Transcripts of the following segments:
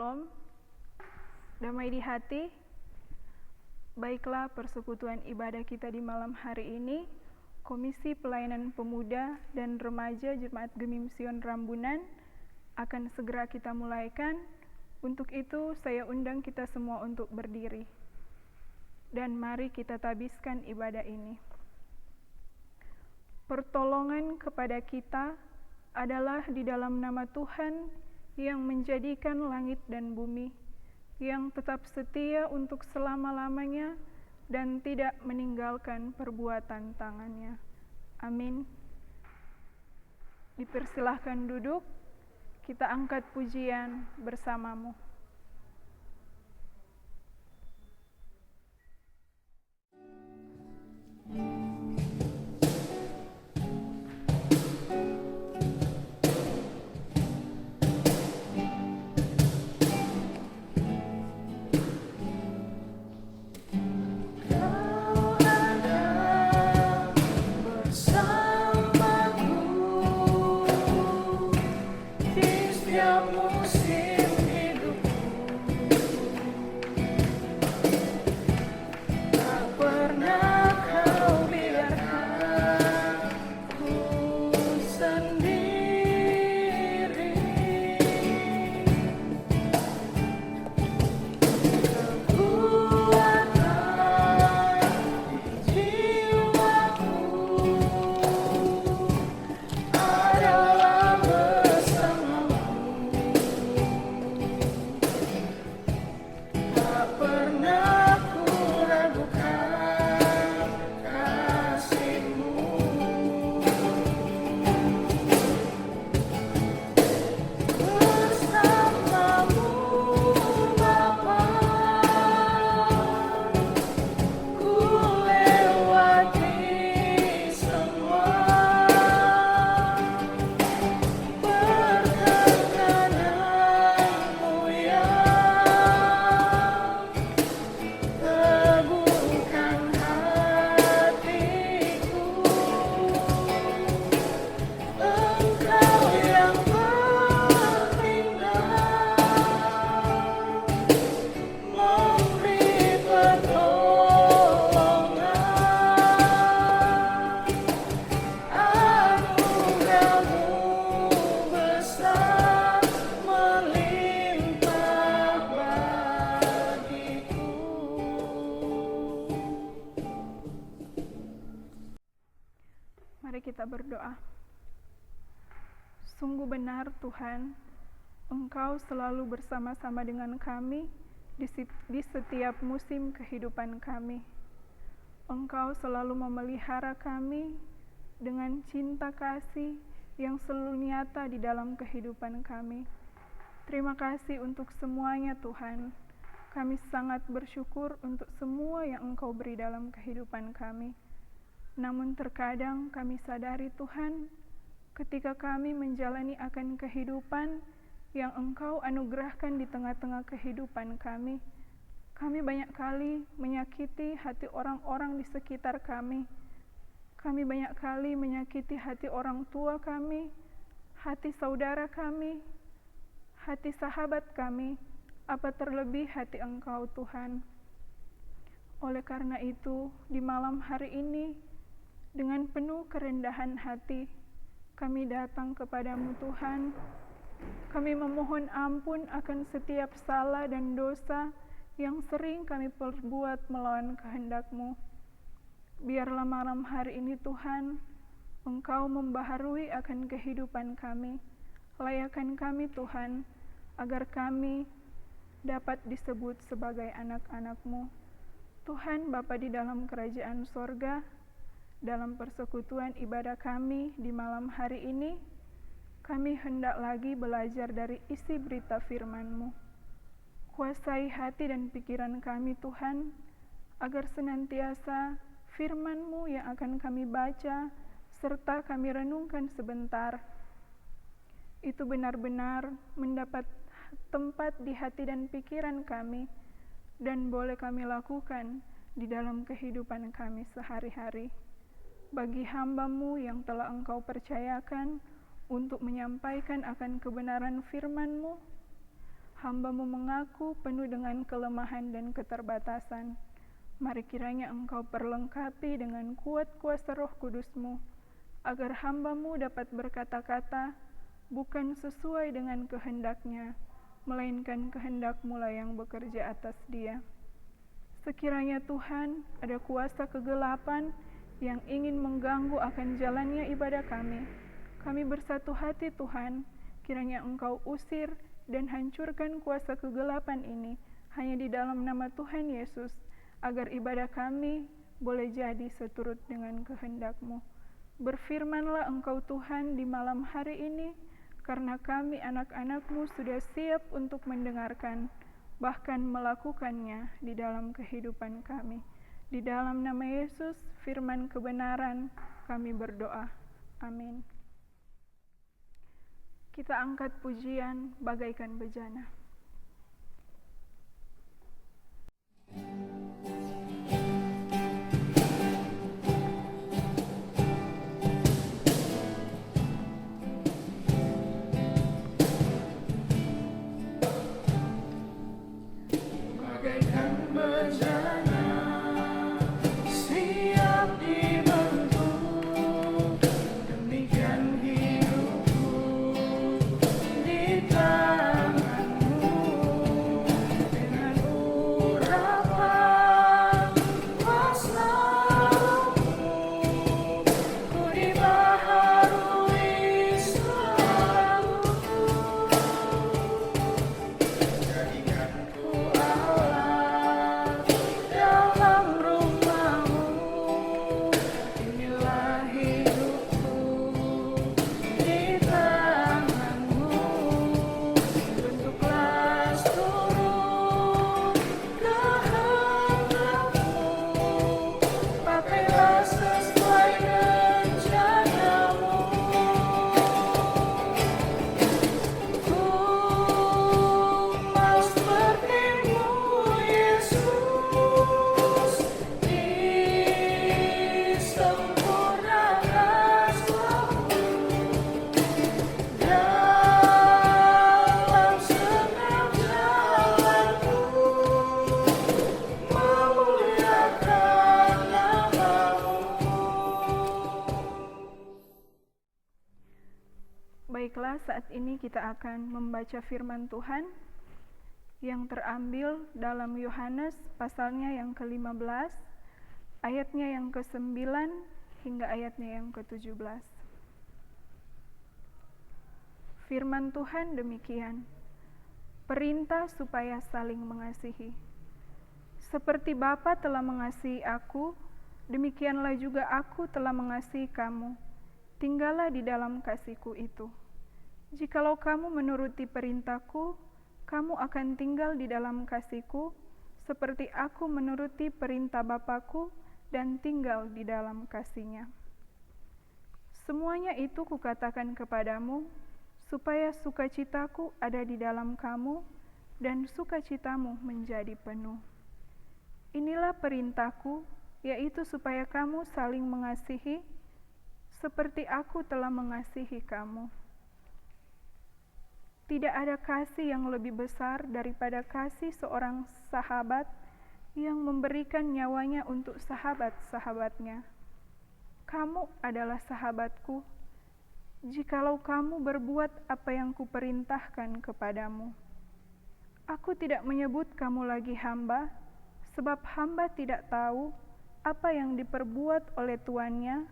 Shalom, damai di hati. Baiklah, persekutuan ibadah kita di malam hari ini, Komisi Pelayanan Pemuda dan Remaja Jemaat Gemim Sion Rambunan akan segera kita mulaikan. Untuk itu, saya undang kita semua untuk berdiri. Dan mari kita tabiskan ibadah ini. Pertolongan kepada kita adalah di dalam nama Tuhan yang menjadikan langit dan bumi, yang tetap setia untuk selama-lamanya dan tidak meninggalkan perbuatan tangannya. Amin. Dipersilahkan duduk, kita angkat pujian bersamamu. Mari kita berdoa. Sungguh benar Tuhan, Engkau selalu bersama-sama dengan kami di setiap musim kehidupan kami. Engkau selalu memelihara kami dengan cinta kasih yang selalu nyata di dalam kehidupan kami. Terima kasih untuk semuanya Tuhan. Kami sangat bersyukur untuk semua yang Engkau beri dalam kehidupan kami. Namun terkadang kami sadari Tuhan, ketika kami menjalani akan kehidupan yang Engkau anugerahkan di tengah-tengah kehidupan kami banyak kali menyakiti hati orang-orang di sekitar kami. Kami banyak kali menyakiti hati orang tua kami, hati saudara kami, hati sahabat kami, apa terlebih hati Engkau Tuhan. Oleh karena itu, di malam hari ini, dengan penuh kerendahan hati, kami datang kepadamu Tuhan. Kami memohon ampun akan setiap salah dan dosa yang sering kami perbuat melawan kehendak-Mu. Biarlah malam hari ini Tuhan, Engkau membaharui akan kehidupan kami. Layakan kami Tuhan, agar kami dapat disebut sebagai anak-anak-Mu. Tuhan Bapa di dalam kerajaan sorga, dalam persekutuan ibadah kami di malam hari ini, kami hendak lagi belajar dari isi berita firman-Mu. Kuasai hati dan pikiran kami Tuhan, agar senantiasa firman-Mu yang akan kami baca, serta kami renungkan sebentar, itu benar-benar mendapat tempat di hati dan pikiran kami, dan boleh kami lakukan di dalam kehidupan kami sehari-hari. Bagi hamba-Mu yang telah Engkau percayakan untuk menyampaikan akan kebenaran firman-Mu, Hamba-Mu mengaku penuh dengan kelemahan dan keterbatasan. Mari kiranya Engkau perlengkapi dengan kuat kuasa Roh Kudus-Mu, agar hamba-Mu dapat berkata-kata bukan sesuai dengan kehendak-Nya, melainkan kehendak-Mu lah yang bekerja atas dia. Sekiranya Tuhan ada kuasa kegelapan yang ingin mengganggu akan jalannya ibadah kami bersatu hati Tuhan, kiranya Engkau usir dan hancurkan kuasa kegelapan ini hanya di dalam nama Tuhan Yesus, agar ibadah kami boleh jadi seturut dengan kehendak-Mu. Berfirmanlah Engkau Tuhan di malam hari ini, karena kami anak-anak-Mu sudah siap untuk mendengarkan, bahkan melakukannya di dalam kehidupan kami. Di dalam nama Yesus, firman kebenaran, kami berdoa. Amin. Kita angkat pujian bagaikan bejana. Baiklah, saat ini kita akan membaca firman Tuhan yang terambil dalam Yohanes pasalnya yang ke-15, ayatnya yang ke-9 hingga ayatnya yang ke-17. Firman Tuhan demikian, perintah supaya saling mengasihi. Seperti Bapa telah mengasihi aku, demikianlah juga aku telah mengasihi kamu. Tinggallah di dalam kasih-Ku itu. Jikalau kamu menuruti perintah-Ku, kamu akan tinggal di dalam kasih-Ku, seperti aku menuruti perintah Bapa-Ku dan tinggal di dalam kasih-Nya. Semuanya itu Kukatakan kepadamu, supaya sukacita-Ku ada di dalam kamu, dan sukacitamu menjadi penuh. Inilah perintah-Ku, yaitu supaya kamu saling mengasihi, seperti aku telah mengasihi kamu. Tidak ada kasih yang lebih besar daripada kasih seorang sahabat yang memberikan nyawanya untuk sahabat-sahabatnya. Kamu adalah sahabatku, jikalau kamu berbuat apa yang Kuperintahkan kepadamu. Aku tidak menyebut kamu lagi hamba, sebab hamba tidak tahu apa yang diperbuat oleh tuannya,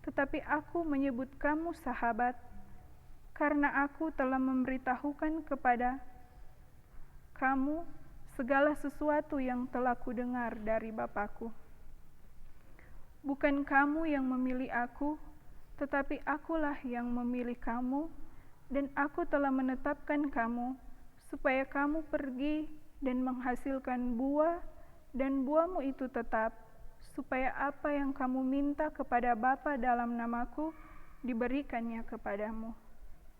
tetapi aku menyebut kamu sahabat, karena aku telah memberitahukan kepada kamu segala sesuatu yang telah Kudengar dari Bapa-Ku. Bukan kamu yang memilih aku, tetapi akulah yang memilih kamu, dan aku telah menetapkan kamu, supaya kamu pergi dan menghasilkan buah, dan buahmu itu tetap, supaya apa yang kamu minta kepada Bapa dalam namaku, diberikannya kepadamu.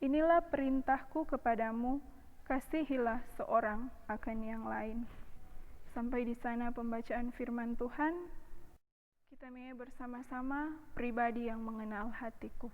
Inilah perintah-Ku kepadamu, kasihilah seorang akan yang lain. Sampai di sana pembacaan firman Tuhan. Kita bersama-sama pribadi yang mengenal hatiku.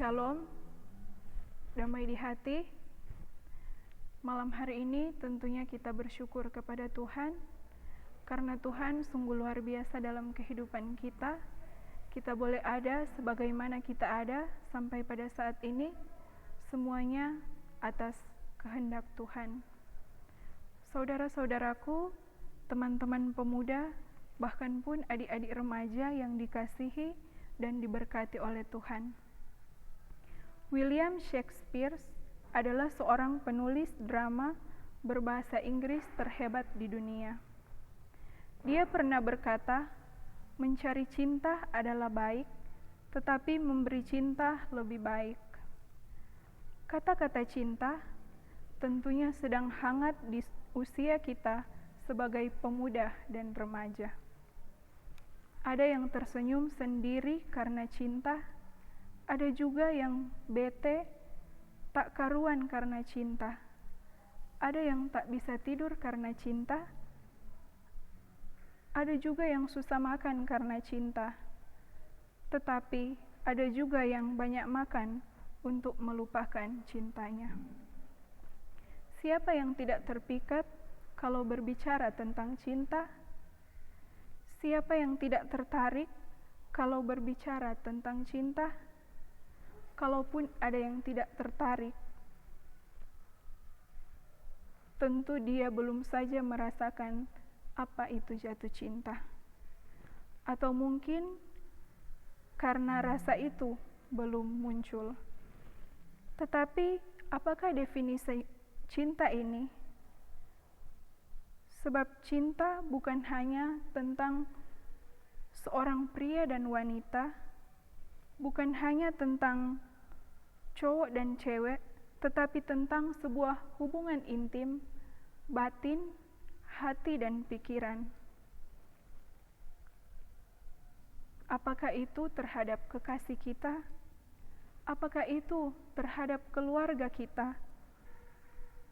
Shalom, damai di hati. Malam hari ini tentunya kita bersyukur kepada Tuhan, karena Tuhan sungguh luar biasa dalam kehidupan kita. Kita boleh ada sebagaimana kita ada sampai pada saat ini, semuanya atas kehendak Tuhan. Saudara-saudaraku, teman-teman pemuda, bahkan pun adik-adik remaja yang dikasihi dan diberkati oleh Tuhan. William Shakespeare adalah seorang penulis drama berbahasa Inggris terhebat di dunia. Dia pernah berkata, mencari cinta adalah baik, tetapi memberi cinta lebih baik. Kata-kata cinta tentunya sedang hangat di usia kita sebagai pemuda dan remaja. Ada yang tersenyum sendiri karena cinta, ada juga yang bete, tak karuan karena cinta. Ada yang tak bisa tidur karena cinta. Ada juga yang susah makan karena cinta. Tetapi ada juga yang banyak makan untuk melupakan cintanya. Siapa yang tidak terpikat kalau berbicara tentang cinta? Siapa yang tidak tertarik kalau berbicara tentang cinta? Kalaupun ada yang tidak tertarik, tentu dia belum saja merasakan apa itu jatuh cinta. Atau mungkin karena rasa itu belum muncul. Tetapi apakah definisi cinta ini? Sebab cinta bukan hanya tentang seorang pria dan wanita, bukan hanya tentang cowok dan cewek, tetapi tentang sebuah hubungan intim, batin, hati, dan pikiran. Apakah itu terhadap kekasih kita? Apakah itu terhadap keluarga kita?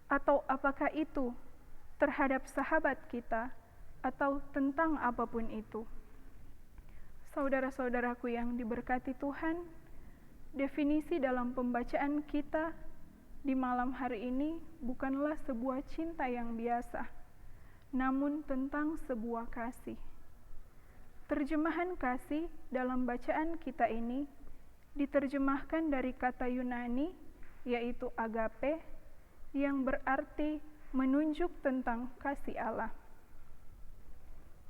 Atau apakah itu terhadap sahabat kita? Atau tentang apapun itu? Saudara-saudaraku yang diberkati Tuhan, definisi dalam pembacaan kita di malam hari ini bukanlah sebuah cinta yang biasa, namun tentang sebuah kasih. Terjemahan kasih dalam bacaan kita ini diterjemahkan dari kata Yunani, yaitu agape, yang berarti menunjuk tentang kasih Allah.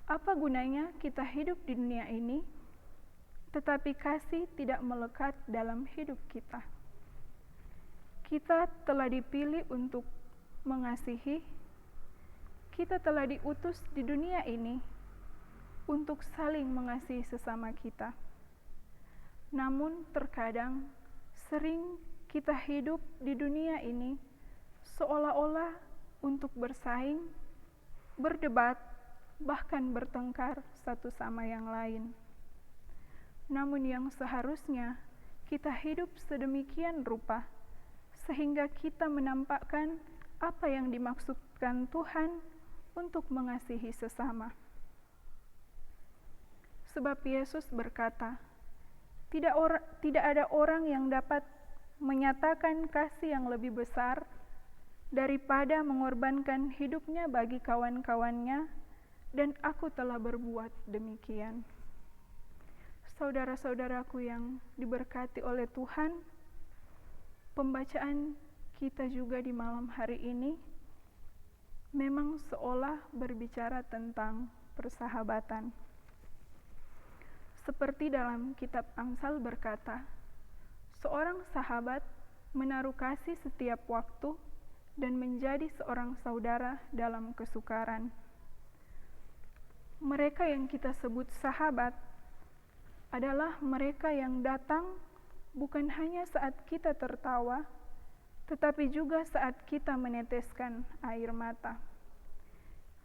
Apa gunanya kita hidup di dunia ini, tetapi kasih tidak melekat dalam hidup kita? Kita telah dipilih untuk mengasihi, kita telah diutus di dunia ini untuk saling mengasihi sesama kita. Namun terkadang sering kita hidup di dunia ini seolah-olah untuk bersaing, berdebat, bahkan bertengkar satu sama yang lain. Namun yang seharusnya kita hidup sedemikian rupa, sehingga kita menampakkan apa yang dimaksudkan Tuhan untuk mengasihi sesama. Sebab Yesus berkata, tidak ada orang yang dapat menyatakan kasih yang lebih besar daripada mengorbankan hidupnya bagi kawan-kawannya, dan aku telah berbuat demikian. Saudara-saudaraku yang diberkati oleh Tuhan, pembacaan kita juga di malam hari ini memang seolah berbicara tentang persahabatan. Seperti dalam kitab Amsal berkata, seorang sahabat menaruh kasih setiap waktu dan menjadi seorang saudara dalam kesukaran. Mereka yang kita sebut sahabat adalah mereka yang datang bukan hanya saat kita tertawa, tetapi juga saat kita meneteskan air mata.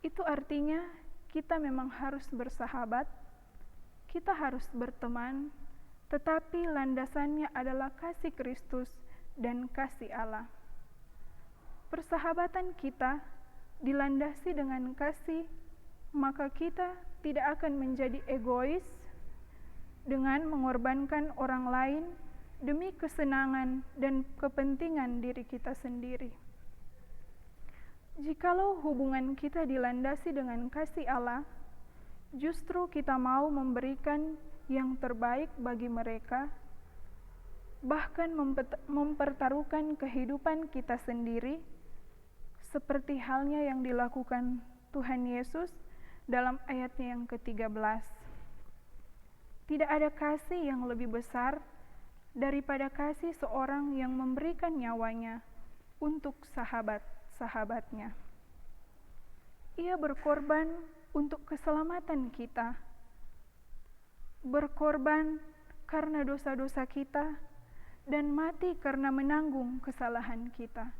Itu artinya kita memang harus bersahabat, kita harus berteman, tetapi landasannya adalah kasih Kristus dan kasih Allah. Persahabatan kita dilandasi dengan kasih, maka kita tidak akan menjadi egois dengan mengorbankan orang lain demi kesenangan dan kepentingan diri kita sendiri. Jikalau hubungan kita dilandasi dengan kasih Allah, justru kita mau memberikan yang terbaik bagi mereka, bahkan mempertaruhkan kehidupan kita sendiri, seperti halnya yang dilakukan Tuhan Yesus dalam ayatnya yang ke-13. Tidak ada kasih yang lebih besar daripada kasih seorang yang memberikan nyawanya untuk sahabat-sahabatnya. Ia berkorban untuk keselamatan kita, berkorban karena dosa-dosa kita, dan mati karena menanggung kesalahan kita.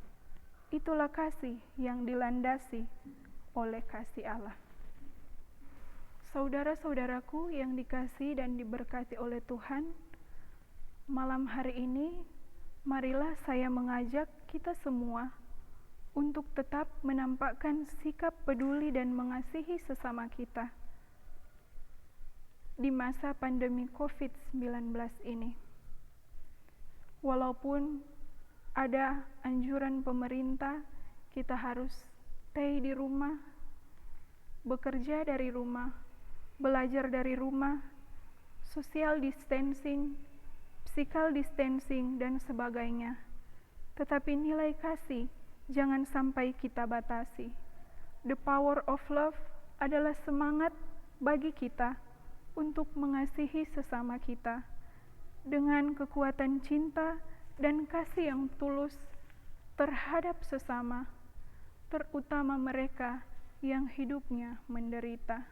Itulah kasih yang dilandasi oleh kasih Allah. Saudara-saudaraku yang dikasihi dan diberkati oleh Tuhan, malam hari ini, marilah saya mengajak kita semua untuk tetap menampakkan sikap peduli dan mengasihi sesama kita di masa pandemi COVID-19 ini. Walaupun ada anjuran pemerintah, kita harus stay di rumah, bekerja dari rumah, belajar dari rumah, social distancing, physical distancing, dan sebagainya. Tetapi nilai kasih jangan sampai kita batasi. The power of love adalah semangat bagi kita untuk mengasihi sesama kita dengan kekuatan cinta dan kasih yang tulus terhadap sesama, terutama mereka yang hidupnya menderita.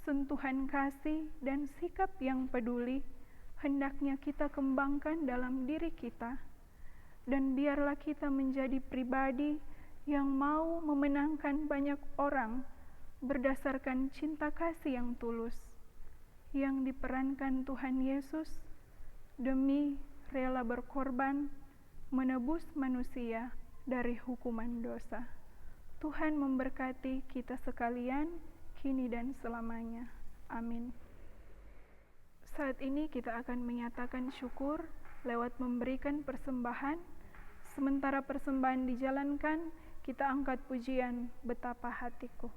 Sentuhan kasih dan sikap yang peduli hendaknya kita kembangkan dalam diri kita, dan biarlah kita menjadi pribadi yang mau memenangkan banyak orang berdasarkan cinta kasih yang tulus yang diperankan Tuhan Yesus demi rela berkorban menebus manusia dari hukuman dosa. Tuhan memberkati kita sekalian kini dan selamanya. Amin. Saat ini kita akan menyatakan syukur lewat memberikan persembahan. Sementara persembahan dijalankan, kita angkat pujian Betapa Hatiku.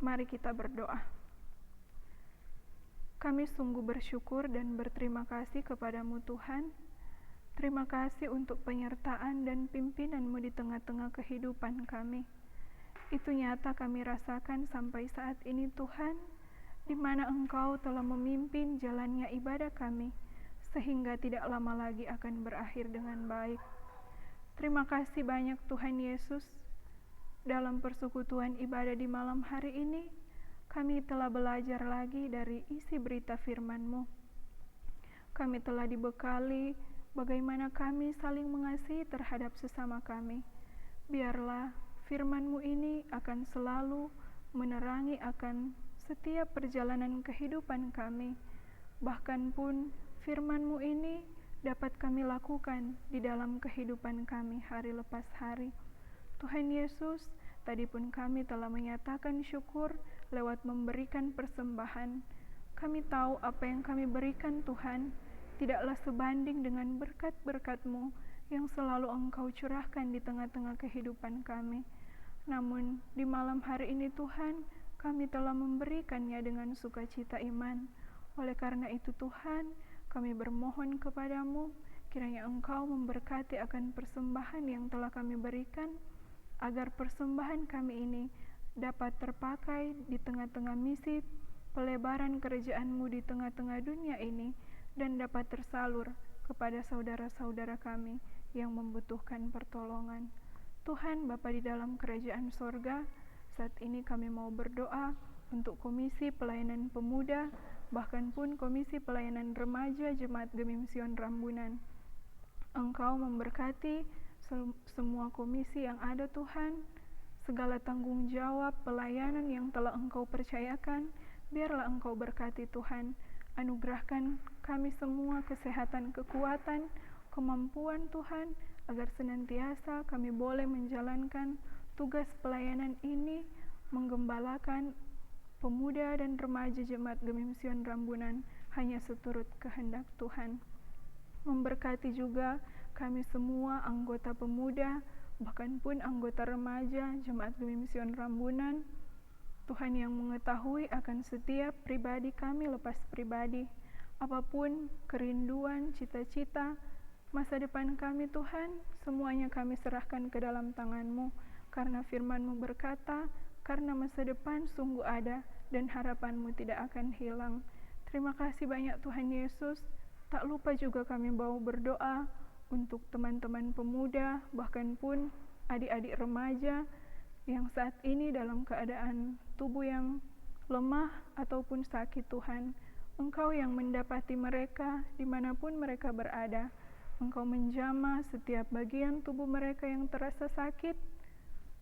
Mari kita berdoa. Kami sungguh bersyukur dan berterima kasih kepadamu Tuhan. Terima kasih untuk penyertaan dan pimpinan-Mu di tengah-tengah kehidupan kami. Itu nyata kami rasakan sampai saat ini Tuhan, di mana Engkau telah memimpin jalannya ibadah kami, sehingga tidak lama lagi akan berakhir dengan baik. Terima kasih banyak Tuhan Yesus. Dalam persekutuan ibadah di malam hari ini, kami telah belajar lagi dari isi berita firman-Mu. Kami telah dibekali bagaimana kami saling mengasihi terhadap sesama kami. Biarlah firman-Mu ini akan selalu menerangi akan setiap perjalanan kehidupan kami. Bahkan pun firman-Mu ini dapat kami lakukan di dalam kehidupan kami hari lepas hari. Tuhan Yesus, tadi pun kami telah menyatakan syukur lewat memberikan persembahan. Kami tahu apa yang kami berikan Tuhan tidaklah sebanding dengan berkat-berkat-Mu yang selalu Engkau curahkan di tengah-tengah kehidupan kami. Namun di malam hari ini Tuhan, kami telah memberikannya dengan sukacita iman. Oleh karena itu Tuhan, kami bermohon kepadamu, kiranya Engkau memberkati akan persembahan yang telah kami berikan, agar persembahan kami ini dapat terpakai di tengah-tengah misi pelebaran kerajaan-Mu di tengah-tengah dunia ini, dan dapat tersalur kepada saudara-saudara kami yang membutuhkan pertolongan. Tuhan Bapa di dalam kerajaan sorga, saat ini kami mau berdoa untuk Komisi Pelayanan Pemuda, bahkan pun Komisi Pelayanan Remaja Jemaat Gemim Sion Rambunan. Engkau memberkati semua komisi yang ada Tuhan, segala tanggung jawab pelayanan yang telah Engkau percayakan, biarlah Engkau berkati Tuhan. Anugerahkan kami semua kesehatan, kekuatan, kemampuan Tuhan, agar senantiasa kami boleh menjalankan tugas pelayanan ini, menggembalakan pemuda dan remaja Jemaat Gemim Sion Rambunan hanya seturut kehendak Tuhan. Memberkati juga kami semua anggota pemuda, bahkan pun anggota remaja Jemaat Gemim Sion Rambunan, Tuhan yang mengetahui akan setiap pribadi kami lepas pribadi, apapun kerinduan, cita-cita, masa depan kami Tuhan, semuanya kami serahkan ke dalam tangan-Mu, karena firman-Mu berkata, karena masa depan sungguh ada dan harapan-Mu tidak akan hilang. Terima kasih banyak Tuhan Yesus. Tak lupa juga kami mau berdoa untuk teman-teman pemuda, bahkan pun adik-adik remaja yang saat ini dalam keadaan tubuh yang lemah ataupun sakit Tuhan. Engkau yang mendapati mereka dimanapun mereka berada. Engkau menjamah setiap bagian tubuh mereka yang terasa sakit,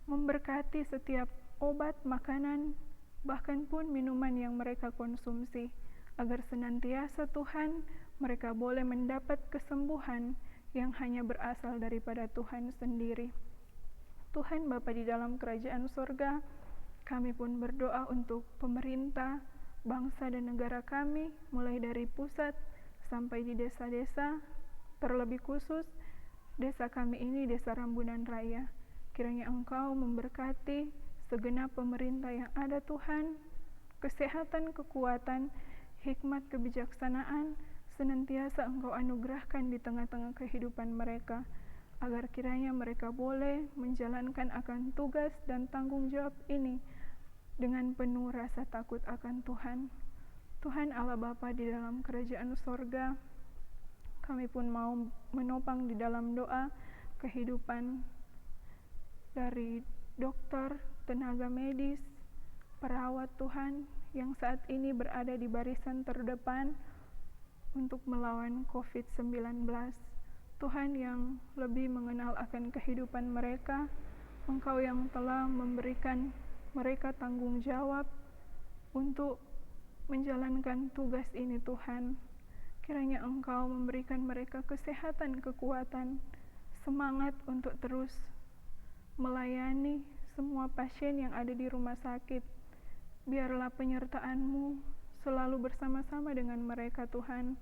memberkati setiap obat, makanan, bahkan pun minuman yang mereka konsumsi, agar senantiasa Tuhan mereka boleh mendapat kesembuhan yang hanya berasal daripada Tuhan sendiri. Tuhan Bapa di dalam kerajaan sorga, kami pun berdoa untuk pemerintah, bangsa dan negara kami, mulai dari pusat sampai di desa-desa, terlebih khusus desa kami ini, Desa Rambunan Raya. Kiranya Engkau memberkati segenap pemerintah yang ada Tuhan, kesehatan, kekuatan, hikmat, kebijaksanaan, senantiasa Engkau anugerahkan di tengah-tengah kehidupan mereka, agar kiranya mereka boleh menjalankan akan tugas dan tanggung jawab ini dengan penuh rasa takut akan Tuhan. Tuhan Allah Bapa di dalam kerajaan sorga, kami pun mau menopang di dalam doa kehidupan dari dokter, tenaga medis, perawat Tuhan yang saat ini berada di barisan terdepan untuk melawan COVID-19. Tuhan yang lebih mengenal akan kehidupan mereka, Engkau yang telah memberikan mereka tanggung jawab untuk menjalankan tugas ini Tuhan. Kiranya Engkau memberikan mereka kesehatan, kekuatan, semangat untuk terus melayani semua pasien yang ada di rumah sakit. Biarlah penyertaan-Mu selalu bersama-sama dengan mereka Tuhan.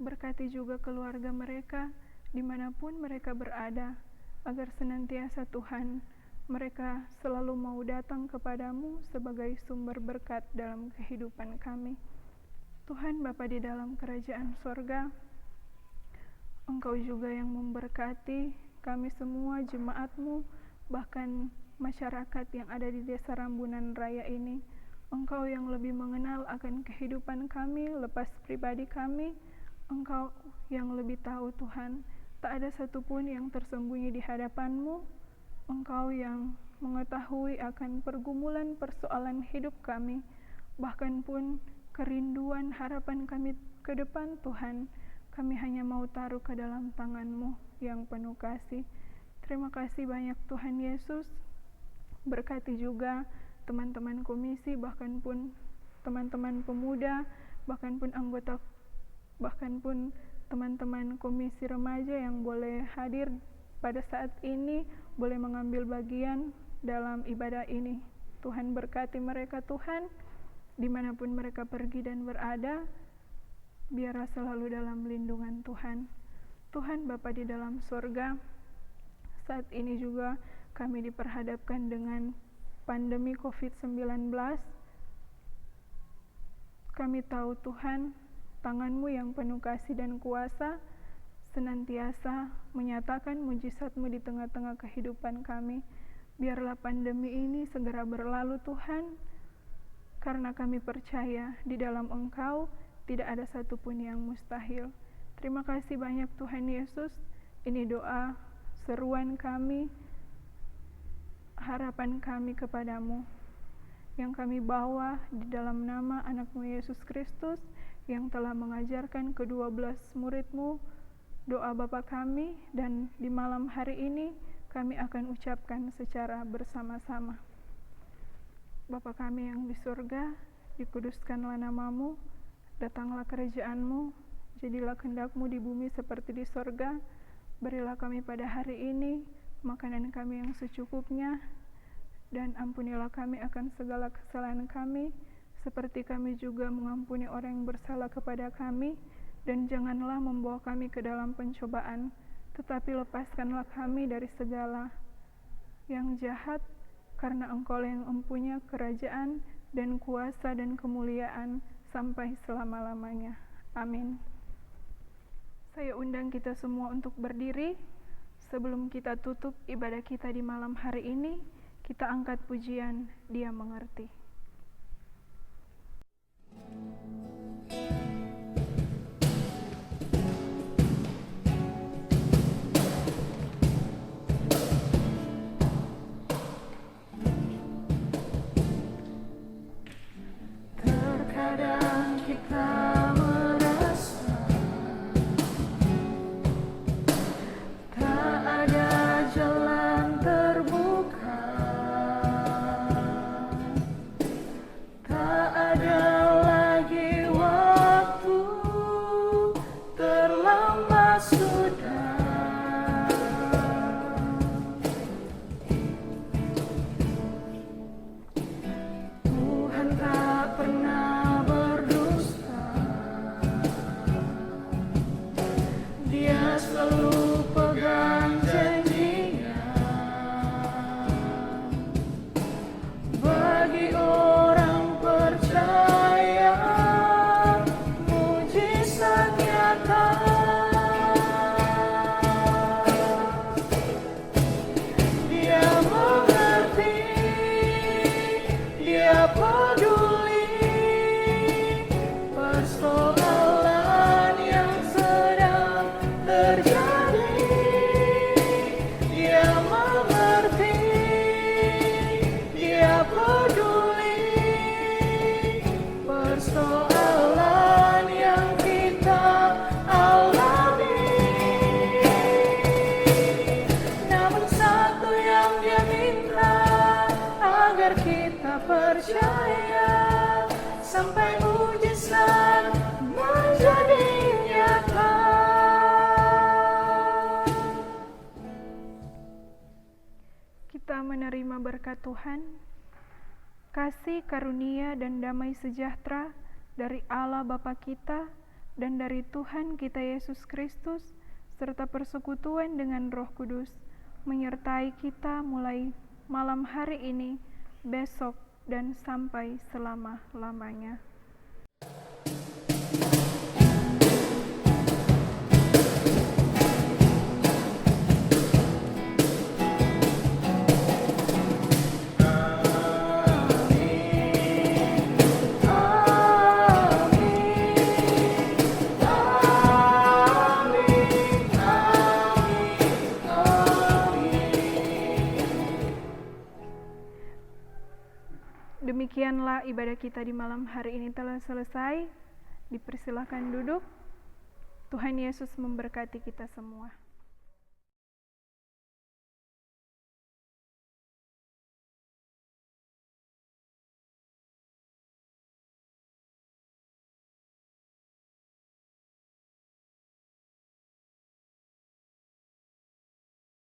Berkati juga keluarga mereka, dimanapun mereka berada, agar senantiasa Tuhan mereka selalu mau datang kepadamu sebagai sumber berkat dalam kehidupan kami. Tuhan Bapa di dalam kerajaan sorga, Engkau juga yang memberkati kami semua jemaat-Mu, bahkan masyarakat yang ada di Desa Rambunan Raya ini. Engkau yang lebih mengenal akan kehidupan kami lepas pribadi kami, Engkau yang lebih tahu Tuhan. Tak ada satupun yang tersembunyi di hadapan-Mu. Engkau yang mengetahui akan pergumulan persoalan hidup kami, bahkan pun kerinduan harapan kami ke depan Tuhan. kami hanya mau taruh ke dalam tangan-Mu yang penuh kasih. Terima kasih banyak Tuhan Yesus. Berkati juga teman-teman komisi, bahkan pun teman-teman pemuda, bahkan pun teman-teman komisi remaja yang boleh hadir pada saat ini, boleh mengambil bagian dalam ibadah ini. Tuhan berkati mereka Tuhan, dimanapun mereka pergi dan berada, biarlah selalu dalam lindungan Tuhan. Tuhan Bapa di dalam surga, saat ini juga kami diperhadapkan dengan pandemi COVID-19. Kami tahu Tuhan, tangan-Mu yang penuh kasih dan kuasa senantiasa menyatakan mujizat-Mu di tengah-tengah kehidupan kami. Biarlah pandemi ini segera berlalu Tuhan, karena kami percaya di dalam Engkau tidak ada satupun yang mustahil. Terima kasih banyak Tuhan Yesus. Ini doa seruan kami, harapan kami kepadamu, yang kami bawa di dalam nama anak-Mu Yesus Kristus, yang telah mengajarkan ke-12 murid-Mu doa Bapa kami, dan di malam hari ini kami akan ucapkan secara bersama-sama. Bapa kami yang di surga, dikuduskanlah nama-Mu, datanglah kerajaan-Mu, jadilah kehendak-Mu di bumi seperti di surga. Berilah kami pada hari ini makanan kami yang secukupnya, dan ampunilah kami akan segala kesalahan kami, seperti kami juga mengampuni orang yang bersalah kepada kami. Dan janganlah membawa kami ke dalam pencobaan, tetapi lepaskanlah kami dari segala yang jahat, karena Engkau yang mempunyai kerajaan dan kuasa dan kemuliaan sampai selama-lamanya. Amin. Saya undang kita semua untuk berdiri. Sebelum kita tutup ibadah kita di malam hari ini, kita angkat pujian Dia Mengerti. Terkadang kita merasa tak ada jalan terbuka, tak ada lagi waktu, terlambat sudah. Tuhan tak pernah berdusta, Dia selalu pegang janjinya. Bagi orang percaya, mujizat nyata. Dia mengerti, Dia peduli persoalan yang sedang terjadi. Dia mengerti, Dia peduli persoalan yang kita alami. Namun satu yang Dia minta, agar kita percaya sampai mujizat menjadi nyata. Kita menerima berkat Tuhan, kasih karunia dan damai sejahtera dari Allah Bapa kita dan dari Tuhan kita Yesus Kristus, serta persekutuan dengan Roh Kudus, menyertai kita mulai malam hari ini, besok, dan sampai selama-lamanya. Demikianlah ibadah kita di malam hari ini telah selesai. Dipersilakan duduk. Tuhan Yesus memberkati kita semua.